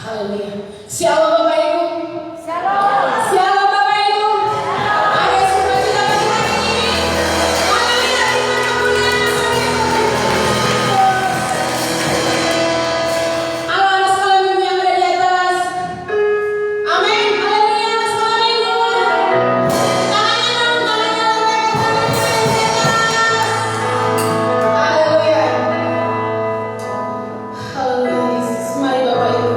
Haleluya. Shalom Bapak Ibu. Shalom. Shalom Bapak Ibu. Ada sukacita bagi hari ini. Haleluya. Terima kemuliaan Bapak Ibu. Halo anak sekolah minggu yang ada di atas. Amin. Haleluya anak sekolah minggu. Tangannya dong, tangannya lembek ke kanan di atas. Haleluya. Haleluya Yesus. Mari Bapak Ibu.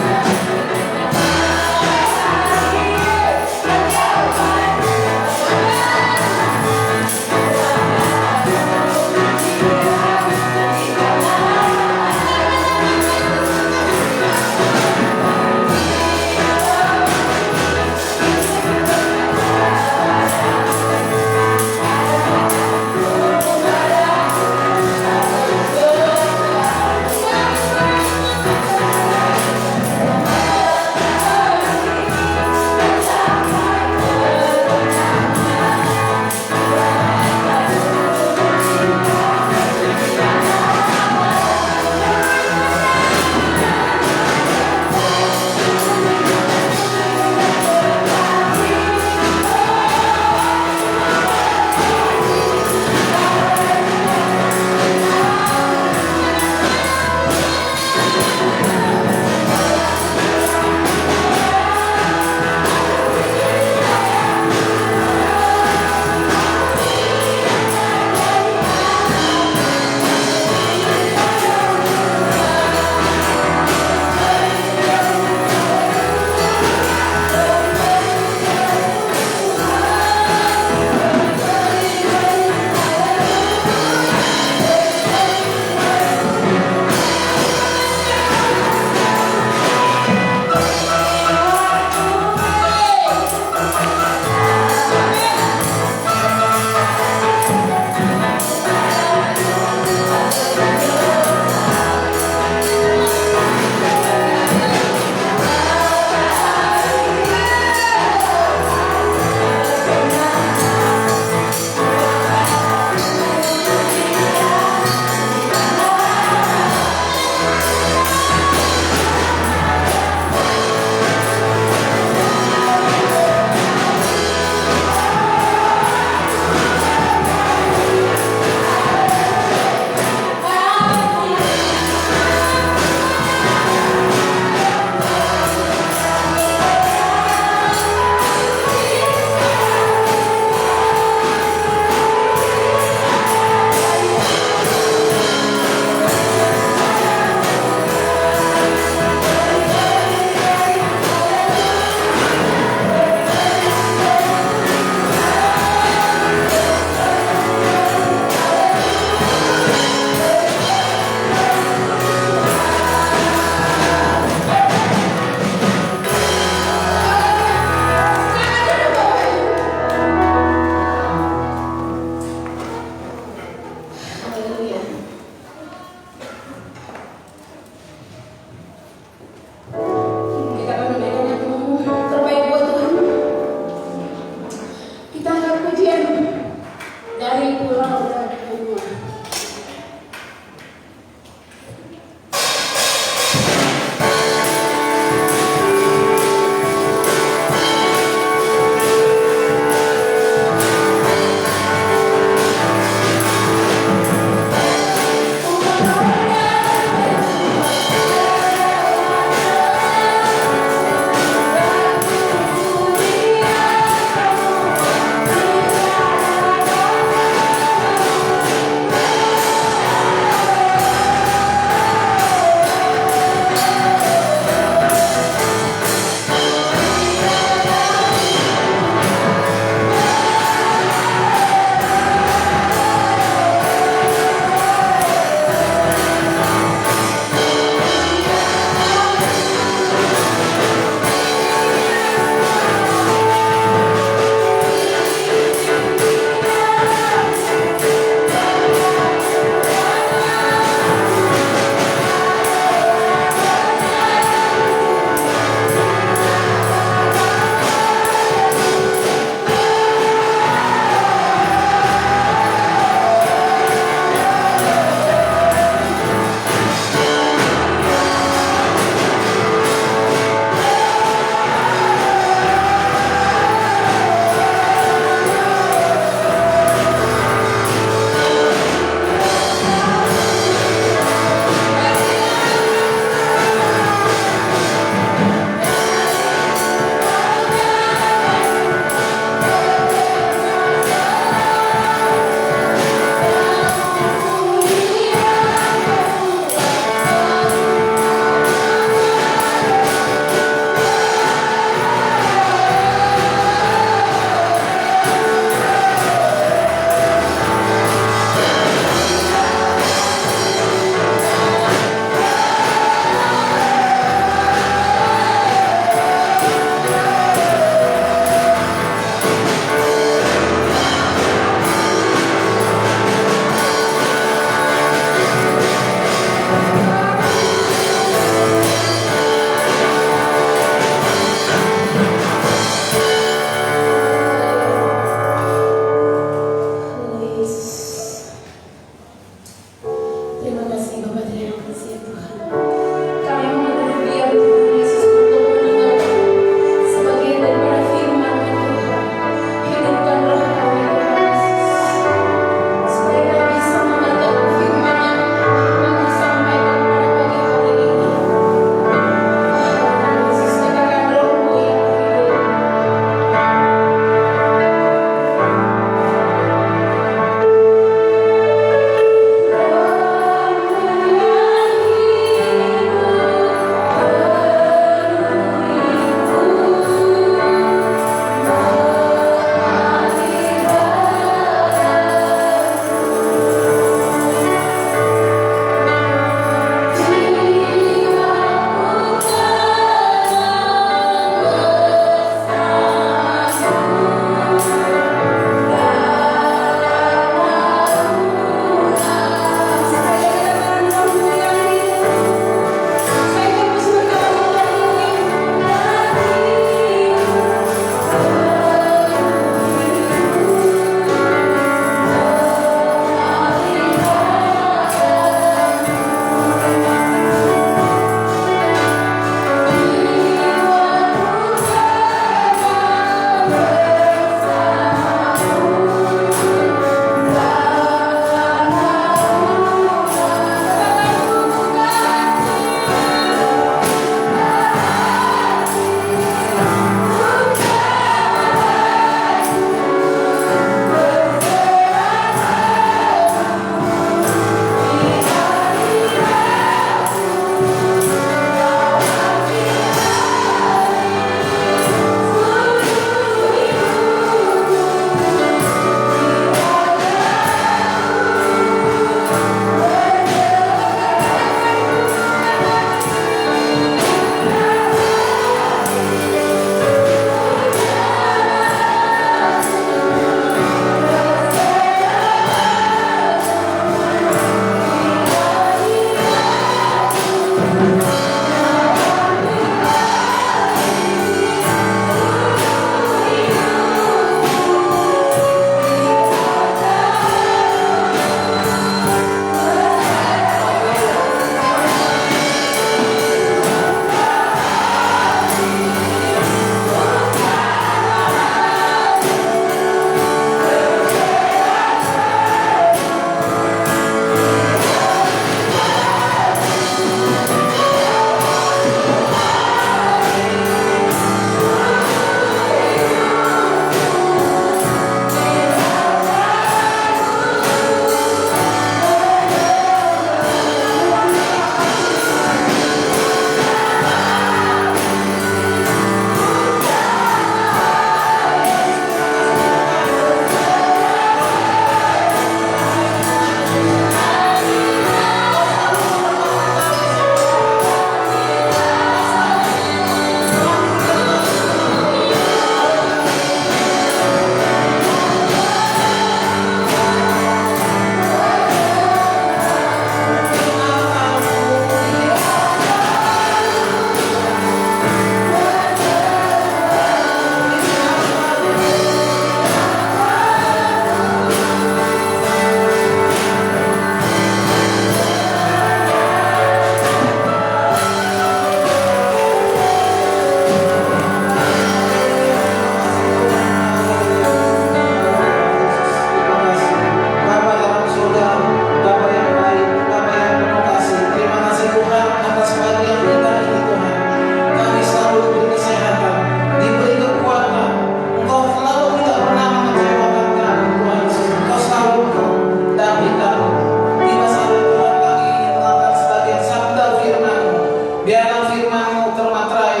Biarlah firman-Mu termaterai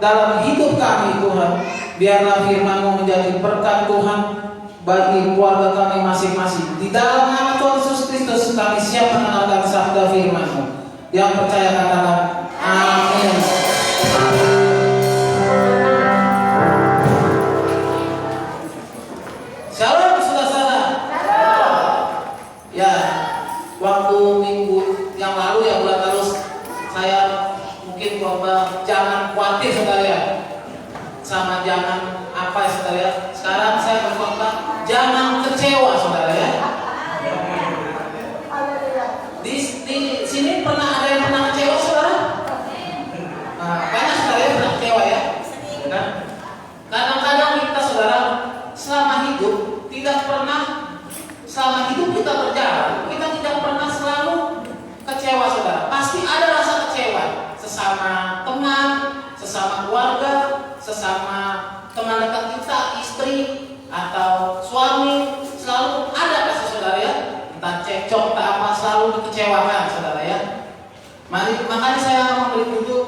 dalam hidup kami Tuhan. Biarlah firman-Mu menjadi berkat Tuhan bagi keluarga kami masing-masing. Di dalam nama Tuhan Yesus Kristus kami siap mendengarkan sabda firman-Mu. Yang percaya katakan amin. Shalom saudara-saudara. Ya, waktu minggu yang lalu ya bulan terus saya mungkin coba jangan khawatir saudara ya, sama jangan apa ya saudara ya. Sekarang saya berkhotbah jangan kecewa saudara ya. Di sini pernah ada yang pernah kecewa saudara? Nah, banyak saudara yang pernah kecewa ya. Nah, kadang-kadang kita saudara selama hidup kita berjalan, kita tidak pernah selalu kecewa saudara. Pasti ada rasa kecewa sesama teman, sesama keluarga, sesama teman dekat kita, istri atau suami, selalu ada rasa saudara ya. Entah cekcok, entah apa, selalu dikecewakan saudara ya. Makanya saya memberi tujuh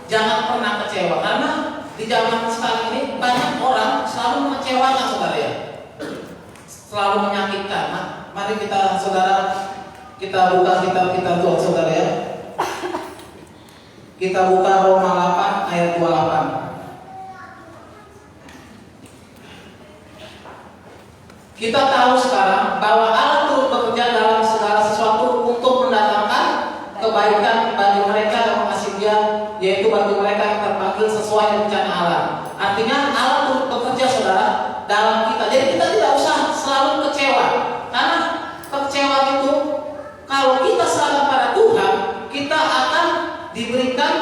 jangan pernah kecewa, karena di zaman sekarang ini banyak orang selalu mengecewakan saudara ya, selalu menyakitkan. Mari kita saudara, kita buka kitab kita Tuhan saudara ya. Kita buka Roma 8 ayat 28. Kita tahu sekarang bahwa Allah turut bekerja dalam segala sesuatu untuk mendatangkan kebaikan bagi mereka yang mengasihi Dia, yaitu bagi mereka yang terpanggil sesuai rencana Allah. Artinya Allah turut bekerja saudara dalam kita. Jadi kita tidak usah selalu kecewa, karena kecewa itu kalau kita serahkan pada Tuhan, kita akan diberikan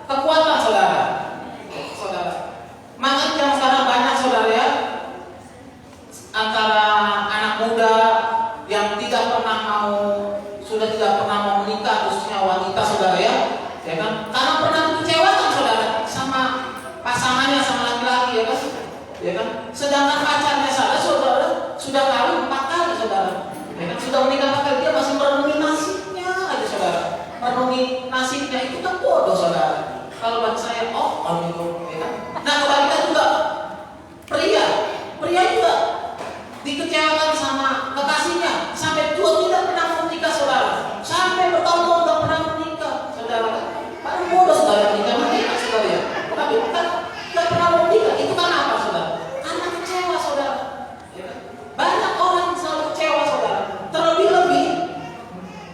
kekuatan saudara. Makanya yang sekarang banyak saudara ya, antara anak muda yang sudah tidak pernah mau menikah, khususnya wanita saudara ya kan? Karena pernah dikecewakan saudara sama pasangannya, sama laki-laki ya kan? Sedangkan pacarnya saudara sudah kawin 4 kali saudara, ya kan? Sudah menikah 4 kali, dia masih merenungi nasibnya aja saudara. Merenungi nasibnya itu kan bodoh saudara. Kalau bagi saya, kalau itu, ya kan? Nah kebalikan juga pria juga dikecewakan sama kekasihnya sampai tua tidak pernah menikah saudara, sampai bertahun-tahun tidak pernah menikah saudara. Paling bodoh saudara menikah saudara ya, tapi kan tidak pernah menikah. Itu kan apa saudara? Karena kecewa saudara ya kan? Banyak orang selalu kecewa saudara. Terlebih-lebih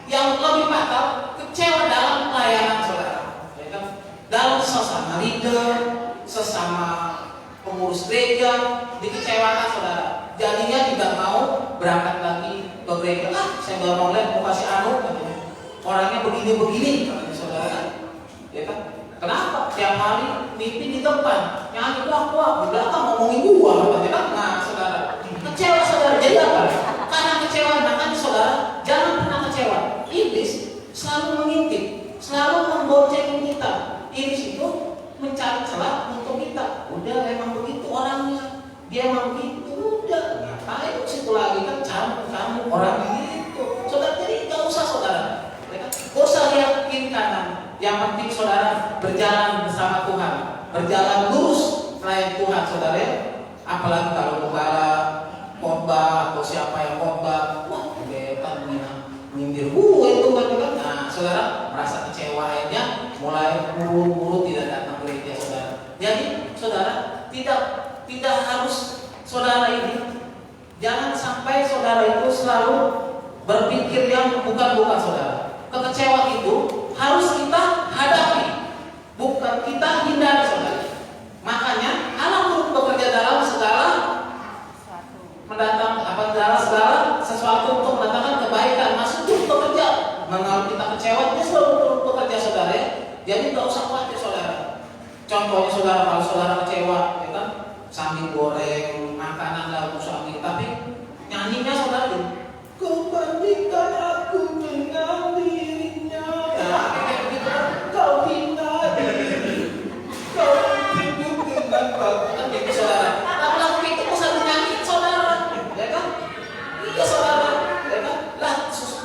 yang lebih fatal, kecewa dalam pelayanan saudara ya kan? Dalam sesama leader, sesama pengurus gereja dikecewakan saudara. Jadinya tidak mau berangkat lagi ke gereja. Saya nggak mau lihat, mau kasih katanya. Orangnya begini katanya saudara, ya kan? Kenapa? Tiap hari mimpi di depan, nyanyi kuah di belakang ngomongin gua katanya kan? Nah saudara, kecewa saudara. Jadi apa? Karena kecewa, makanya saudara jangan pernah kecewa. Iblis selalu mengintip, selalu membonceng kita. Iblis itu mencari celah untuk kita. Udah emang begitu orangnya, dia emang begitu. Udah, ngapain situ lagi kan kamu orang gitu. Saudara, jadi nggak usah saudara, ya kan? Gak usah lihat kiri kanan. Yang penting saudara berjalan bersama Tuhan, berjalan lurus melayani Tuhan saudara ya. Apalagi kalau gembala khotbah atau siapa yang khotbah, wah hebat nyindir gue itu kan. Nah saudara merasa kecewa, akhirnya mulai buru-buru tidak datang ke gereja saudara. Jadi saudara tidak harus saudara ini, jangan sampai saudara itu selalu berpikir yang bukan saudara. Kekecewaan itu harus kita hadapi, bukan kita hindari saudara. Makanya Allah turut bekerja dalam segala sesuatu untuk mendatangkan kebaikan. Masih turut bekerja. Kalau kita kecewa, dia selalu turut bekerja saudara ya. Jadi nggak usah khawatir saudara. Contohnya saudara, kalau saudara kecewa, ya kan, sambil goreng makanan lalu suami, tapi nyanyinya saudara itu, kebandingkan aku dengan dirinya. Ya, kayak begitu kan, kau hina diri, kau hidup dengan bagus kan gitu saudara. Lagu itu bisa dinyanyiin saudara, ya kan? Iya saudara, ya kan? Lah,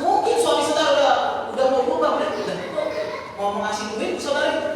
mungkin suami saudara udah mau berubah, udah mau ngasih duit saudara.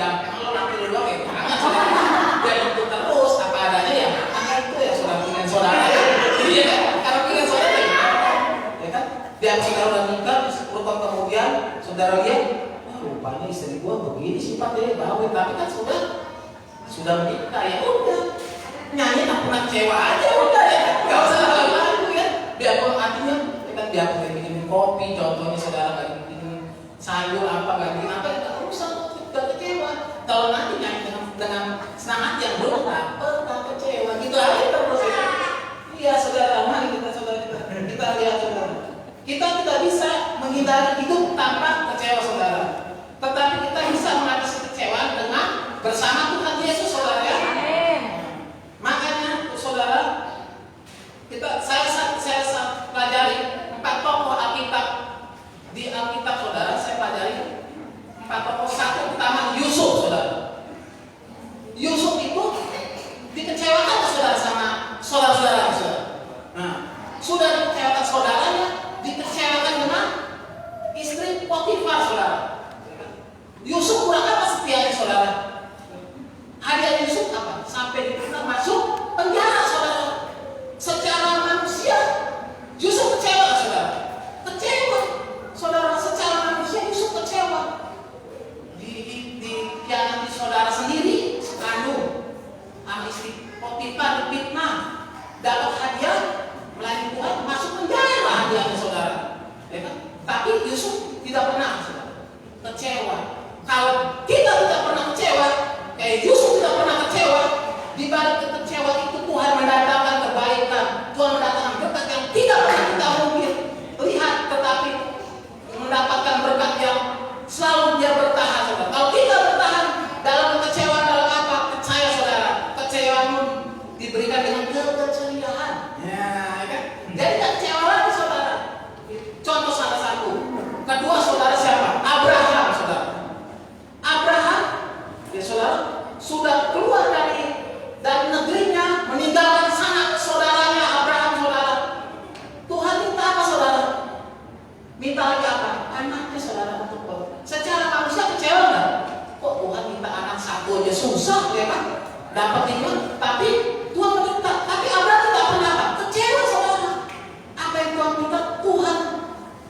bilang, emang lo laki lo doang ya? Jangan saudara. Jangan itu terus apa adanya ya. Karena itu ya saudara pilihan saudara. Iya kan? Karena pilihan saudara ya gimana? Ya kan? Dia saudara udah nikah, 10 tahun kemudian saudara lihat, wah rupanya istri gua begini sifatnya bawel, tapi kan sudah menikah ya udah. Nyanyi tak pernah kecewa aja udah ya. Gak usah lagu ya. Biarpun artinya ya kan biarpun dia bikin kopi, contohnya saudara nggak bikin sayur apa nggak bikin apa, nggak usah nggak kecewa. Kalau nanti nyanyi dengan senang hati yang belum dapet, nggak kecewa gitu aja terus ya. Iya saudara, mari kita lihat saudara. Kita tidak bisa menghindari hidup tanpa kecewa saudara. Tetapi kita bisa mengatasi kecewaan dengan bersama Tuhan Yesus saudara ya. Makanya saudara, saya pelajari 4 tokoh Alkitab. Di Alkitab saudara, saya pelajari 4 tokoh. Satu pertama Yusuf saudara. Yusuf itu dikecewakan saudara sama saudara-saudara saudara. Nah, sudah dikecewakan saudaranya, dikecewakan dengan istri Potifar saudara. Yusuf kurang apa setianya saudara? Hadiah Yusuf apa? Sampai dipinta masuk penjara saudara. Secara manusia Yusuf kecewa saudara. Kecewa saudara, secara manusia Yusuf kecewa. Dikhianati saudara sendiri sekandung sama istri Potifar, difitnah, dapat hadiah melayani Tuhan, masuk penjara hadiahnya saudara. Ya kan? Tapi Yusuf tidak pernah saudara kecewa. Kalau kita tidak pernah kecewa, kayak Yusuf tidak pernah kecewa, di balik kekecewaan itu Tuhan mendatangkan kebaikan, Tuhan mendatangkan berkat yang tidak pernah kita mungkin lihat, tetapi mendapatkan berkat yang selalu dia bertahan saudara. Kalau kita bertahan dalam kekecewaan dalam apa? Percaya saudara, kekecewaan diberikan dengan keceriaan. Ya kan? Jadi tidak kecewa lagi saudara. Contoh salah satu. Kedua saudara siapa? Abraham saudara. Abraham ya saudara sudah keluar dari negerinya, meninggalkan sanak saudaranya Abraham saudara. Tuhan minta apa saudara? Minta lagi apa? Anaknya saudara untuk secara manusia kecewa nggak? Kok Tuhan minta anak satu aja susah ya kan? Dapat ini, tapi Tuhan minta. Tapi Abraham tidak pernah apa? Kecewa saudara. Apa yang Tuhan minta? Tuhan,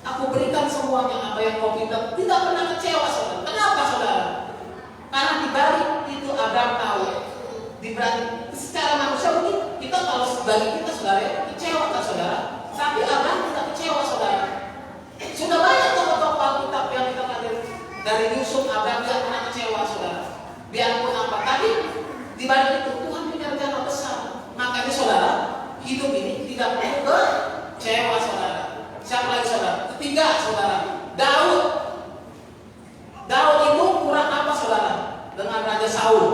aku berikan semuanya apa yang kau minta. Tidak pernah kecewa saudara. Kenapa saudara? Karena dibalik itu Abraham tahu, dibalik secara manusia mungkin kita kalau bagi kita saudara kecewa kan saudara, tapi Abraham tidak kecewa saudara. Sudah banyak tokoh-tokoh Alkitab yang kita pelajari dari Yusuf, Abraham tidak pernah kecewa saudara. Biarpun apa, tapi dibalik itu Tuhan punya rencana besar. Makanya saudara, hidup ini tidak perlu kecewa saudara. Siapa lagi saudara? Ketiga saudara, Daud. Daud itu kurang apa saudara? Dengan Raja Saul,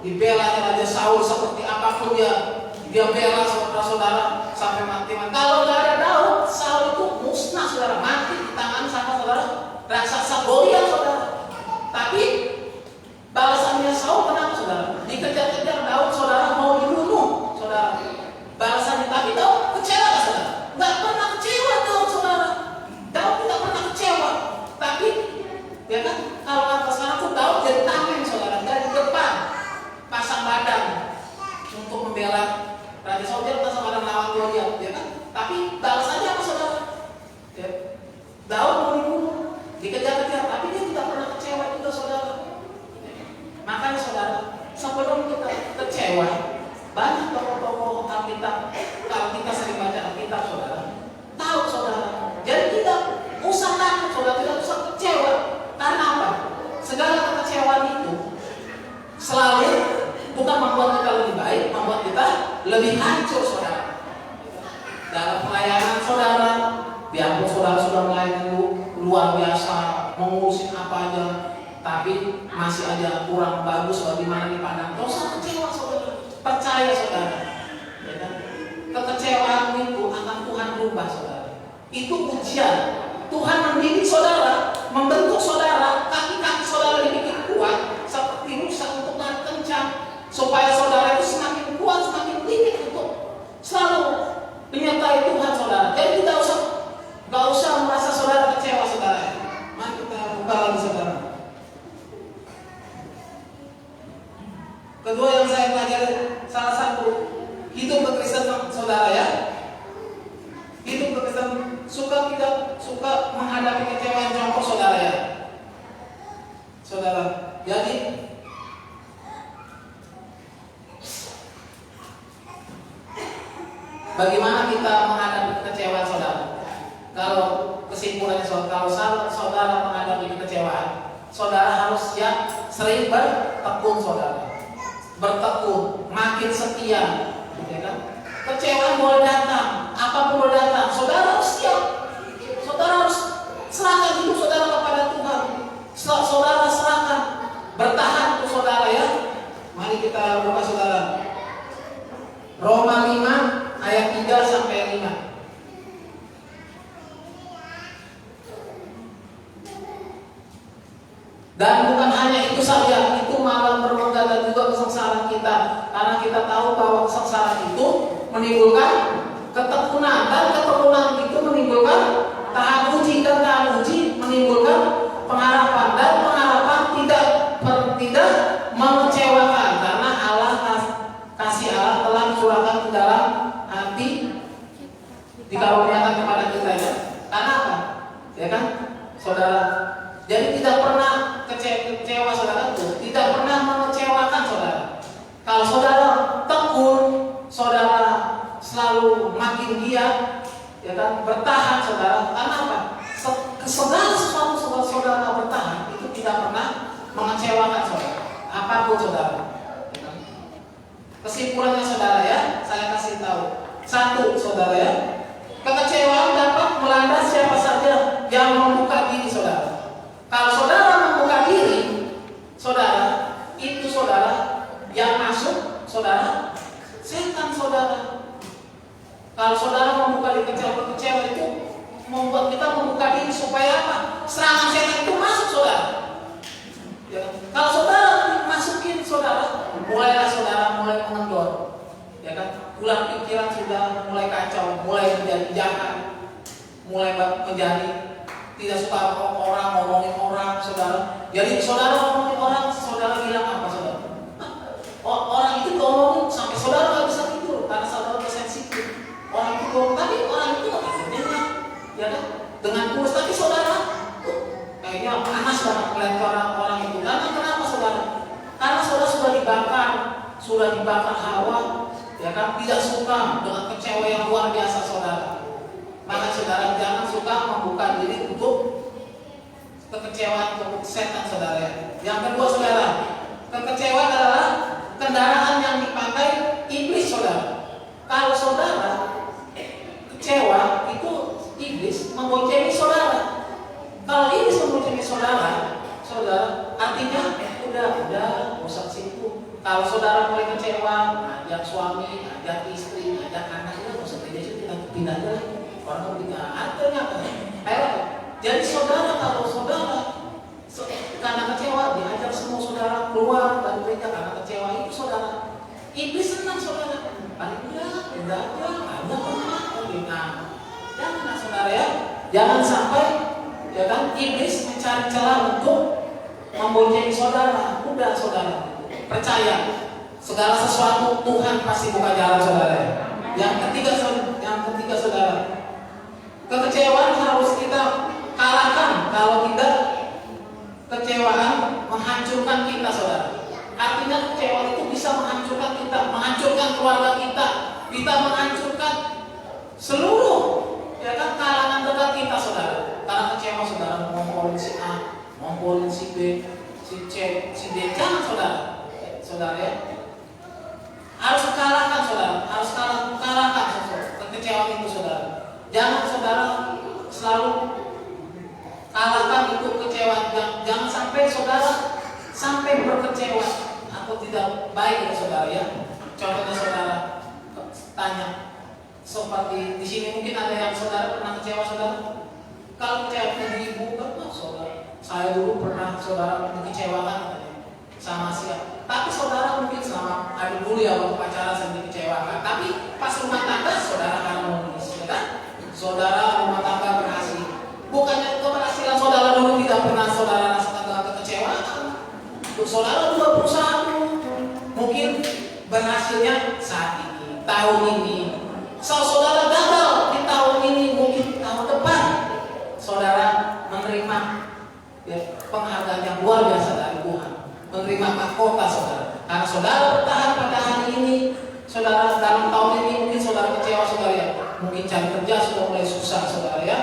dibelanya Raja Saul seperti apapun dia bela saudara-saudara sampai mati. Kalau nggak ada Daud, Saul itu musnah saudara, mati di tangan sama saudara raksasa Goliat saudara. Tapi balasannya Saul kenapa saudara? Dikejar-kejar Daud saudara, mau dibunuh saudara. Balasannya tapi Daud kecewa nggak saudara? Nggak pernah kecewa Daud saudara. Daud tidak pernah kecewa. Tapi ya kan kalau apa sekarang tuh Daud jadi tameng saudara, dari depan pasang badan untuk membela Raja Saul, dia pasang badan lawan Goliat ya kan. Tapi balasannya apa saudara? Ya, Daud mau dibunuh, dikejar-kejar, tapi dia tidak pernah kecewa juga saudara. Makanya saudara, sebelum kita kecewa, banyak tokoh-tokoh Alkitab, kalau kita sering baca Alkitab saudara, tahu saudara. Jadi tidak usah takut saudara, tidak usah kecewa. Karena apa? Segala kekecewaan itu selalu bukan membuat kita lebih baik, membuat kita lebih hancur saudara. Dalam pelayanan saudara, biarpun saudara sudah melayani luar biasa, mengurusin apa aja, tapi masih aja kurang bagus bagaimana dipandang. Tidak usah kecewa saudara. Percaya saudara. Ya kan? Kekecewaan itu akan Tuhan rubah saudara. Itu ujian. Tuhan mendidik saudara, membentuk saudara, kaki-kaki saudara dibikin kuat seperti rusa untuk lari kencang, supaya saudara itu semakin kuat, semakin tinggi untuk selalu menyertai Tuhan saudara. Jadi tidak usah merasa saudara kecewa saudara. Mari kita buka lagi saudara. Kedua yang saya pelajari, salah satu hidup berkristen saudara ya. Hidup berkristen tidak suka menghadapi kecewaan. Contoh saudara ya. Saudara, jadi bagaimana kita menghadapi kekecewaan saudara? Kalau kesimpulannya kalau saudara menghadapi kekecewaan, saudara harus sering bertekun saudara. Bertekun, makin setia, ya kan? Kecewaan boleh datang, apapun boleh datang, saudara harus siap. Saudara harus serahkan hidup saudara kepada Tuhan. Saudara serahkan, bertahan untuk saudara ya. Mari kita buka saudara. Roma 5 ayat 3 sampai 5. Dan bukan hanya itu saja, itu malah bermenggadah juga kesengsaraan kita. Karena kita tahu bahwa kesengsaraan itu menimbulkan ketekunan, dan ketekunan itu menimbulkan tahan uji, dan tahan uji menimbulkan pengharapan, dan pengharapan tidak mengecewakan, karena Allah kasih Allah telah dicurahkan ke dalam hati, dikaruniakan kepada kita ya. Karena apa? Ya kan, saudara. Jadi tidak pernah kecewa saudara itu, tidak pernah mengecewakan saudara. Kalau saudara tekun, saudara selalu makin giat, ya kan, bertahan saudara. Karena apa? Segala sesuatu saudara bertahan itu tidak pernah mengecewakan saudara. Apapun saudara. Ya kan? Kesimpulannya saudara ya, saya kasih tahu. Satu saudara ya, kekecewaan dapat melanda siapa saja yang membuka diri saudara. Kalau saudara membuka diri, saudara, itu saudara yang masuk, saudara, setan saudara. Kalau saudara membuka diri kecewa itu membuat kita membuka diri supaya apa? Serangan setan itu masuk saudara. Ya. Kalau saudara masukin saudara, mulailah saudara mulai mengendor. Ya kan? Ulang pikiran sudah mulai kacau, mulai menjadi jahat, mulai menjadi tidak suka orang, ngomongin orang, saudara. Jadi saudara ngomongin orang, saudara bilang apa saudara? Orang itu ngomongin sampai saudara nggak bisa tidur karena saudara sensitif. Orang itu ngomong, tapi orang itu nggak tidurnya, ya kan? Dengan tulus, tapi saudara kayaknya panas banget melihat orang itu. Karena kenapa saudara? Karena saudara sudah dibakar hawa, ya kan? Tidak suka dengan kecewa yang luar biasa saudara. Maka saudara jangan suka membuka diri untuk kekecewaan, untuk setan saudara. Yang kedua saudara, kekecewaan adalah kendaraan yang dipakai iblis saudara. Kalau saudara kecewa, itu iblis memboncengi saudara. Kalau iblis memboncengi saudara, artinya udah bosan situ. Kalau saudara mulai kecewa, ajak suami, ajak istri, ajak anak, itu bosan kerja itu kita pindah aja. Orang berbicara, artinya apa? Jadi saudara, kalau saudara karena kecewa, diajak semua saudara keluar dari gereja karena kecewa, itu saudara. Iblis senang saudara. Paling pindah aja, ada pernah. Nah, jangan saudara ya, jangan sampai ya kan iblis mencari celah untuk membonceng saudara. Udah saudara, percaya segala sesuatu Tuhan pasti buka jalan saudara. Yang ketiga saudara, kekecewaan harus kita kalahkan. Kalau tidak, kecewaan menghancurkan kita saudara. Artinya kecewaan itu bisa menghancurkan kita, menghancurkan keluarga kita, menghancurkan seluruh ya kan kalangan dekat kita saudara. Karena kecewa saudara, ngomongin si A, ngomongin si B, si C, si D, jangan saudara ya. Harus kalahkan saudara, harus kalahkan kekecewaan itu saudara. Jangan saudara selalu kalahkan itu kecewaan. Jangan sampai saudara sampai berkecewa atau tidak baik ya saudara ya. Contohnya saudara tanya, seperti di sini mungkin ada yang saudara pernah kecewa saudara. Kalau kecewa di ibu, saudara, saya dulu pernah saudara dikecewakan sama siapa. Tapi saudara mungkin selama ada dulu ya waktu pacaran sering dikecewakan. Tapi pas rumah tangga saudara harmonis, ya kan? Saudara rumah tangga berhasil. Bukannya keberhasilan saudara dulu tidak pernah saudara rasakan dengan kekecewaan. Saudara juga berusaha dulu. Mungkin berhasilnya saat ini, tahun ini. Saudara gagal di tahun ini, mungkin tahun depan saudara menerima ya, penghargaan yang luar biasa dari Tuhan, menerima mahkota saudara. Karena saudara bertahan pada hari ini, saudara dalam tahun ini mungkin saudara kecewa saudara ya, mungkin cari kerja sudah mulai susah saudara ya.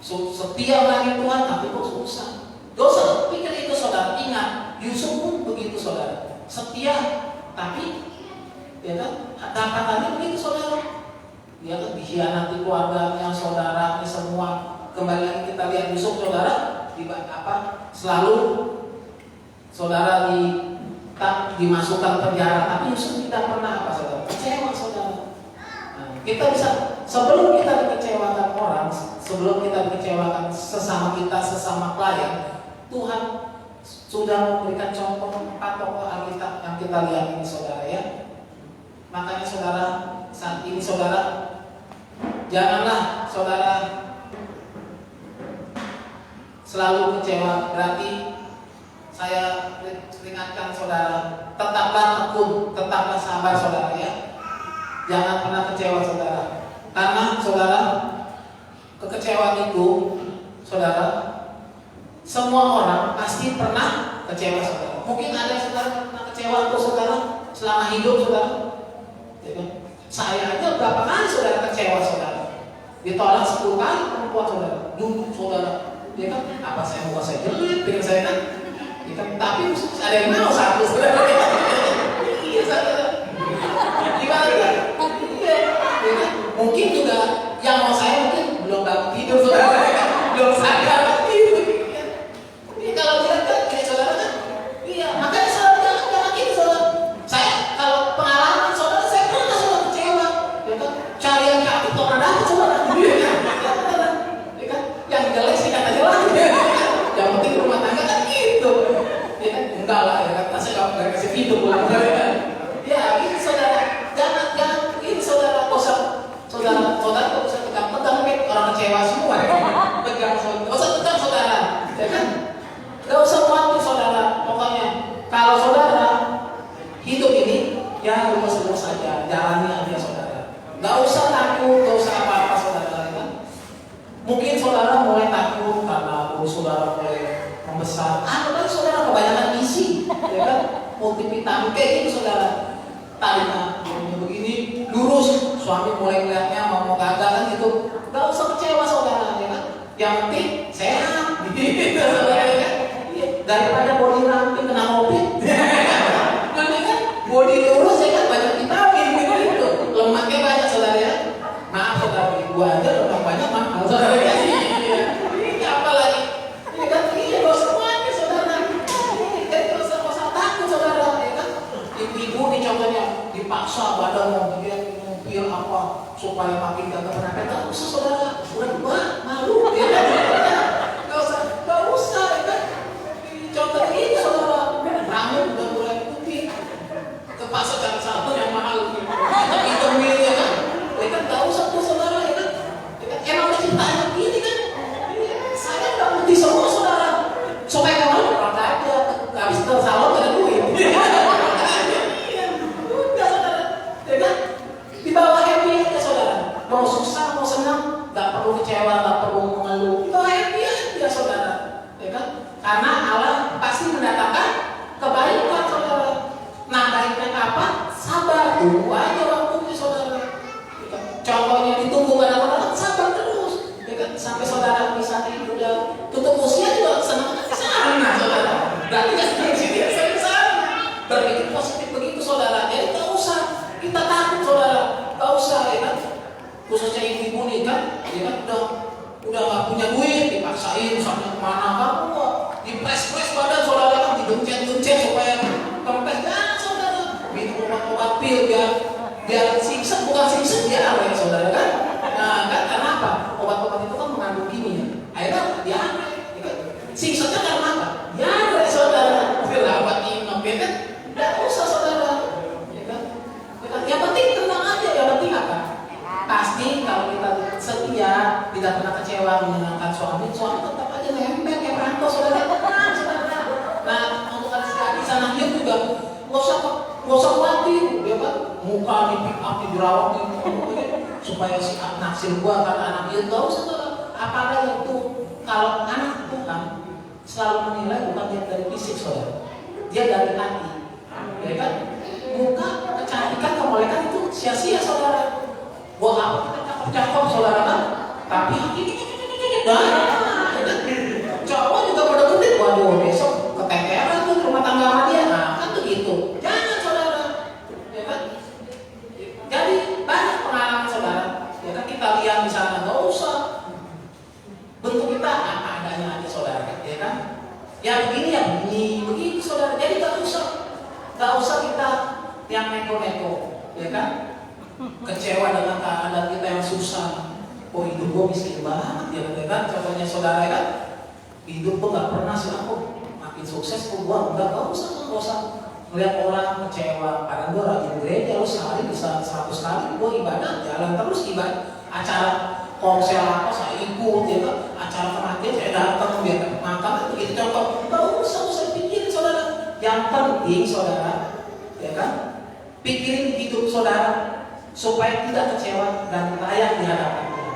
Setia lagi Tuhan tapi kok susah. Dosa pikir itu saudara, ingat Yusuf pun begitu saudara, setia tapi ya kan dapatannya begitu saudara. Dia kan dikhianati keluarganya, saudaranya semua. Kembali lagi kita lihat Yusuf saudara, selalu saudara dimasukkan penjara, tapi Yusuf tidak pernah apa saudara, kecewa saudara. Nah, kita bisa sebelum kita dikecewakan orang, sebelum kita dikecewakan sesama kita, sesama klien, Tuhan sudah memberikan contoh 4 tokoh Alkitab yang kita lihat ini saudara ya. Makanya saudara saat ini saudara, janganlah saudara selalu kecewa. Berarti saya peringatkan saudara, tetaplah tekun, tetaplah sabar saudara ya. Jangan pernah kecewa saudara. Karena saudara, kekecewaan itu saudara, semua orang pasti pernah kecewa saudara. Mungkin ada saudara pernah kecewa tuh saudara selama hidup saudara. Ya kan? Saya aja berapa kali saudara kecewa saudara. Ditolak 10 kali perempuan saudara. Dulu saudara, ya kan? Apa saya mau saya jelek dengan saya kan? Ya kan? Tapi ada yang mau satu saudara. Iya saudara. Gimana kan? Iya, ya kan? Mungkin juga yang mau saya mungkin belum bangun tidur saudara, belum sadar. Kalau tidak kan, kayak saudara kan, iya. Makanya saudara jangan gitu saudara. Saya kalau pengalaman saudara, saya pernah saudara kecewa, ya kan? Cari yang cantik orang dapat saudara, ya kan? Yang jelek sih kata jelas, yang penting rumah tangga kan gitu, ya kan? Enggak lah, ya kan? Saya nggak kasih video pulang, ya gitu saudara. Jangan ini saudara, saudara kok bisa tegang kayak orang kecewa semua, tegang saudara, ya kan? Gak usah khawatir saudara, pokoknya kalau saudara hidup ini ya lurus-lurus saja, jalani aja saudara. Gak usah takut, gak usah apa-apa saudara kan? Mungkin saudara mulai takut karena saudara mulai membesar. Kan saudara kebanyakan isi, ya kan? Multivitamin kayak gitu saudara. Tadinya begini lurus, suami mulai melihatnya mau gagal kan gitu. Gak usah kecewa saudara, ya kan? Yang penting sehat, gitu saudara ya kan? Daripada body ramping kena COVID, nanti kan body lurus ya kan banyak vitamin gitu, lemaknya banyak saudara ya. Maaf saudara, gua aja lemak banyak mahal saudara ya. Ini apa lagi? Ini kan iya gak usah khawatir saudara, gak usah takut saudara ya kan. Ibu nih contohnya dipaksa badan mau pil apa supaya makin gak pernah gak usah saudara, udah tua malu ya kan. Gak usah ya kan. Contoh ini saudara, rambut udah mulai putih, kepaksa cari sabun yang mahal, itu milih ya kan, ya kan gak usah tuh saudara ya kan, emang ciptaan begini kan, saya nggak putih semua saudara, supaya kamu berapa aja, habis ke salon ada duit, udah saudara, ya kan, di bawah happy aja saudara, mau susah mau senang, nggak perlu kecewa, nggak perlu mengeluh, itu happy aja saudara, ya kan. Karena Allah pasti mendatangkan kebaikan saudara. Nah baiknya apa? Sabar. Tunggu aja waktunya saudara. Contohnya ditunggu kadang-kadang sabar terus. Ya kan? Sampai saudara misalnya udah tutup usia juga senang di sana saudara. Berarti kan dia di sana. Berpikir positif begitu saudara. Jadi tak usah kita takut saudara. Tak usah ya kan. Khususnya ibu-ibu nih kan, ya kan udah nggak punya duit, dipaksain misalnya kemana kamu dipres-pres badan saudara kan, digencet-gencet supaya kempes jangan saudara, minum obat-obat pil biar singset, bukan singset dia ya saudara kan. Nah kan karena apa? Obat-obat itu kan mengandung kimia, akhirnya dia aneh ya kan? Singsetnya karena apa? Ya aneh saudara, obat minum ya kan, nggak usah saudara ya kan? Yang penting tenang aja, yang penting apa? Pasti kalau kita setia, tidak pernah kecewa menyenangkan suami tetap aja nempel kayak perantau saudara. Nah untuk anak di sana hidup juga nggak usah nggak usah khawatir, ya kan? Muka di pick up, dirawat, supaya si naksir gua karena anak dia tahu saudara. Apa adanya itu kalau anak Tuhan selalu menilai bukan dia dari fisik saudara, dia dari hati, ya kan? Muka, kecantikan, kemolekan itu sia-sia saudara. Gua apa kita cakep-cakep saudara kan? Tapi hati cowok juga pada gede, waduh besok keteteran tuh rumah tangga sama dia, nah kan begitu. Jangan saudara, ya kan? Jadi banyak pengalaman saudara, ya kan kita lihat di sana nggak usah bentuk kita apa adanya aja saudara, ya kan? Ya begini ya begini, begitu saudara. Jadi nggak usah kita yang neko-neko, ya kan? Kecewa dengan keadaan kita yang susah. Oh hidup gue miskin banget ya kan? Contohnya saudara kan? Hidup gue nggak pernah sih aku makin sukses kok gue nggak usah melihat orang kecewa. Karena gue rajin gereja, lu sehari bisa 100 kali gue ibadah, jalan terus ibadah. Acara konser apa saya ikut, ya kan? Acara kematian saya datang biar makan begitu contoh. Nggak usah pikirin saudara. Yang penting saudara, ya kan? Pikirin hidup saudara supaya tidak kecewa dan layak di hadapan Tuhan.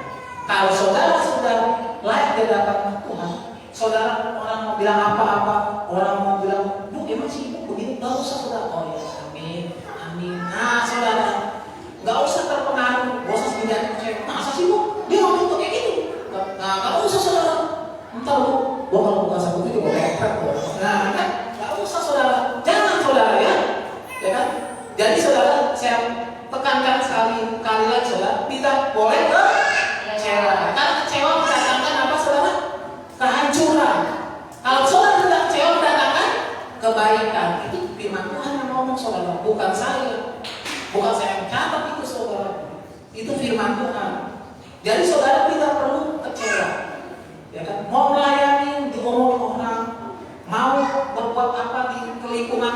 Kalau saudara sudah layak di hadapan Tuhan, saudara orang mau bilang apa-apa, orang mau bilang, "Bu, emang sih ibu begini?" Nggak usah saudara. Oh ya, amin, amin. Nah saudara, nggak usah terpengaruh. Nggak usah sendiri kecewa. Masa sih bu? Dia ngomong tuh kayak gitu. Nah, nggak usah saudara. Entar lu, gua kalau bukan sabut itu gua kepret. Nah, kan? Nggak usah saudara. Jangan saudara ya, ya kan? Jadi saudara, saya tekankan sekali lagi saudara, tidak boleh kecewa. Karena kecewa mendatangkan apa saudara? Kehancuran. Kalau saudara tidak kecewa mendatangkan kebaikan. Itu firman Tuhan yang ngomong saudara, bukan saya. Bukan saya yang catat itu saudara. Itu firman Tuhan. Jadi saudara tidak perlu kecewa. Ya kan? Mau melayani diomongin orang, mau berbuat apa di lingkungan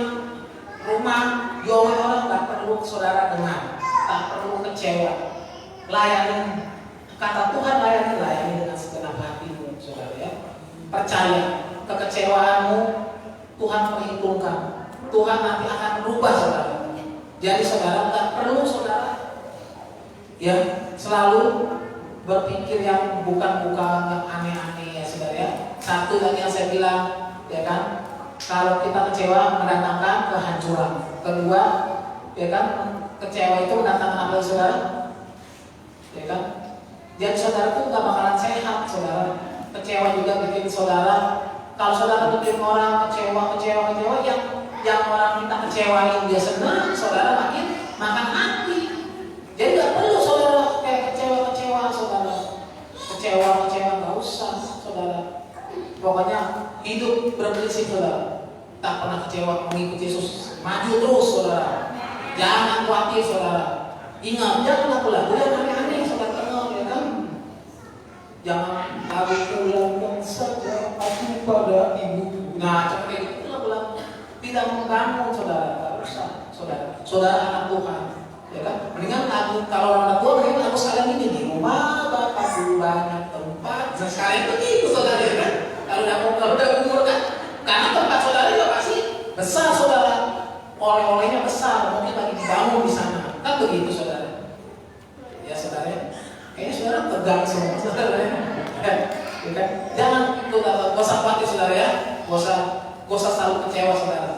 rumah diomongin orang, tak perlu saudara dengar, tak perlu kecewa. Layani kata Tuhan, layani dengan segenap hatimu saudara ya. Percaya kekecewaanmu Tuhan perhitungkan. Tuhan nanti akan berubah saudara. Jadi saudara tak perlu saudara ya selalu berpikir yang bukan-bukan, yang aneh-aneh ya saudara ya. Satu lagi yang saya bilang ya kan, kalau kita kecewa mendatangkan kehancuran. Kedua ya kan, kecewa itu mendatangkan apa saudara? Ya kan? Jadi saudara itu nggak bakalan sehat saudara. Kecewa juga bikin saudara. Kalau saudara bikin orang kecewa yang orang kita kecewain dia senang, saudara makin makan hati. Jadi nggak perlu saudara kayak kecewa saudara. Kecewa nggak usah saudara. Pokoknya hidup berprinsip saudara. Tak pernah kecewa mengikuti Yesus. Maju terus saudara. Jangan khawatir saudara. Ingat, jangan lagu-lagu yang aneh-aneh saudara kenal ya kan. Jangan aku pulang saja aku pada ibu. Nah, seperti itu lagu-lagu tidak mengganggu saudara. Tidak usah saudara. Saudara anak Tuhan, ya kan? Mendingan lagu kalau anak Tuhan mendingan lagu sekalian ini di rumah Bapakku banyak tempat. Nah, sekalian begitu saudara ya kan? Kalau udah umur kan, karena tempat saudara juga pasti besar saudara. Oleh-olehnya besar, mungkin lagi dibangun di sana. Kan begitu saudara. Ya saudara ya. Kayaknya saudara tegang semua saudara ya. Ya, jangan ikut gak usah khawatir saudara ya. Gak usah selalu kecewa saudara.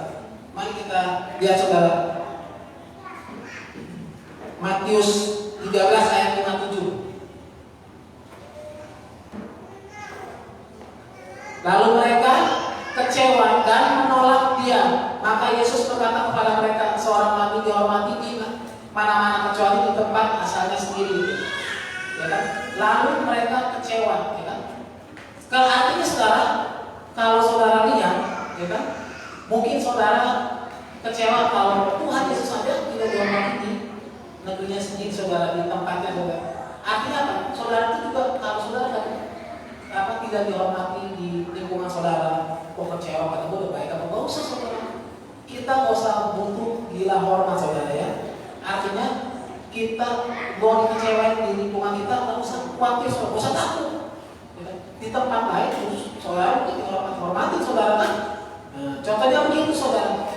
Mari kita lihat saudara Matius 13 ayat 57. Lalu mereka kecewa dan menolak dia. Maka Yesus berkata kepada mereka, seorang lagi dihormati di mana-mana kecuali di tempat asalnya sendiri. Ya kan? Lalu mereka kecewa, ya kan? Kalau artinya saudara, kalau saudara lihat, ya kan? Mungkin saudara kecewa kalau Tuhan Yesus saja tidak dihormati di negerinya sendiri, saudara, di tempatnya saudara. Artinya apa? Saudara itu juga kalau saudara tidak dihormati di lingkungan saudara, kok kecewa kata gue udah baik apa gak usah saudara. Kita gak usah butuh gila hormat saudara ya. Artinya kita mau dikecewain di lingkungan kita gak usah khawatir, gak usah takut. Di tempat lain saudara mungkin dihormati saudara kan. Nah, contohnya begitu saudara.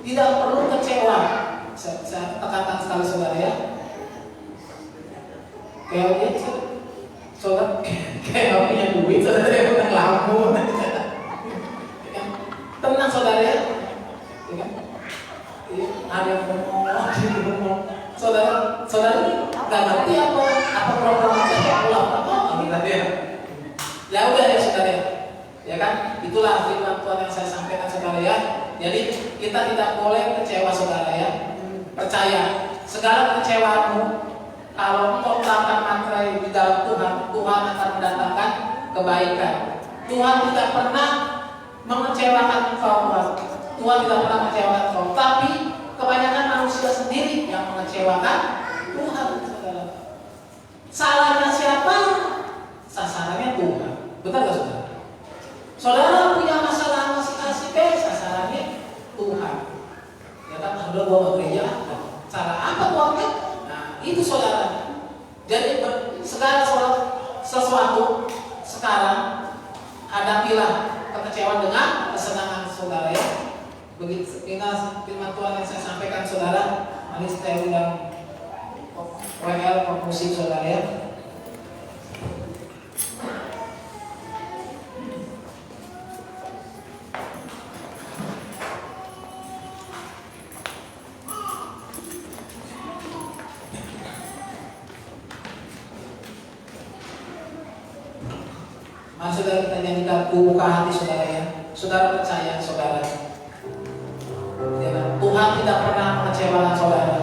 tidak perlu kecewa. Saya tekankan sekali saudara ya. Kayak saudara kayak punya duit, saudara yang menang lampu. Tenang saudara ya. Ada yang ngomong, saudara nggak ngerti apa program pulang ya udah ya saudara ya kan, itulah firman Tuhan yang saya sampaikan saudara ya. Jadi kita tidak boleh kecewa saudara ya. Percaya segala kecewaanmu, kalau engkau tanam materai di dalam Tuhan, Tuhan akan mendatangkan kebaikan. Tuhan tidak pernah mengecewakan engkau, Tuhan tidak pernah mengecewakan engkau, tapi kebanyakan manusia sendiri yang mengecewakan Tuhan, saudara. Salahnya siapa? Sasarannya Tuhan. Betul gak saudara? Saudara punya masalah masih sasarannya Tuhan. Ya kan, saudara bawa gereja, cara apa Tuhan? Nah, itu saudara. Jadi segala sesuatu sekarang hadapilah kekecewaan dengan kesenangan saudara ya. Begitu firman Tuhan yang saya sampaikan saudara. Mari saya undang WL musik saudara ya. Mari saudara kita nyanyikan buka hati saudara ya. Saudara percaya saudara. Ya, Tuhan tidak pernah mengecewakan saudara.